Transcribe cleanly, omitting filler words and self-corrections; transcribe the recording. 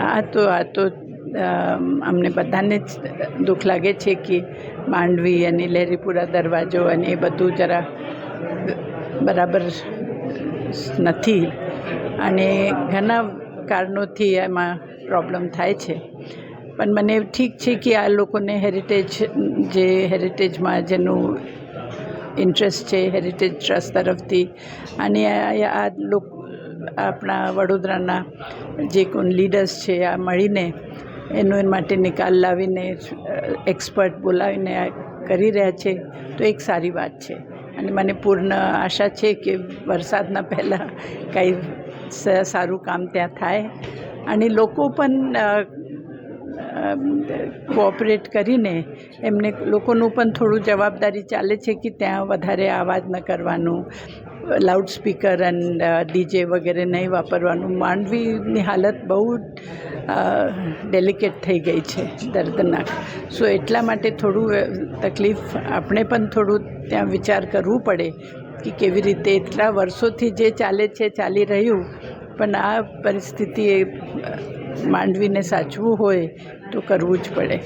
આ તો અમને બધાને જ દુઃખ લાગે છે કે માંડવી અને લહેરીપુરા દરવાજો અને એ બધું જરા બરાબર નથી અને ઘણા કારણોથી એમાં પ્રોબ્લેમ થાય છે. પણ મને ઠીક છે કે આ લોકોને હેરિટેજમાં જેનું ઇન્ટરેસ્ટ છે હેરિટેજ ટ્રસ્ટ તરફથી અને આ લોકો આપણા વડોદરાના જે કોઈ લીડર્સ છે આ મળીને એનું માટે નિકાલ લાવીને એક્સપર્ટ બોલાવીને આ કરી રહ્યા છે તો એક સારી વાત છે. અને મને પૂર્ણ આશા છે કે વરસાદના પહેલાં કંઈ સારું કામ ત્યાં થાય અને લોકો પણ કોઓપરેટ કરીને એમને લોકોનું પણ થોડું જવાબદારી ચાલે છે કે ત્યાં વધારે અવાજ ન કરવાનું, લાઉડ સ્પીકર અને ડીજે વગેરે નહીં વાપરવાનું. માંડવીની હાલત બહુ ડેલિકેટ થઈ ગઈ છે, દર્દનાક. સો એટલા માટે થોડું તકલીફ આપણે પણ થોડું ત્યાં વિચાર કરવું પડે કે કેવી રીતે એટલા વર્ષોથી જે ચાલી રહ્યું પણ આ પરિસ્થિતિએ માંડવીને સાચવું હોય તો કરવું જ પડે.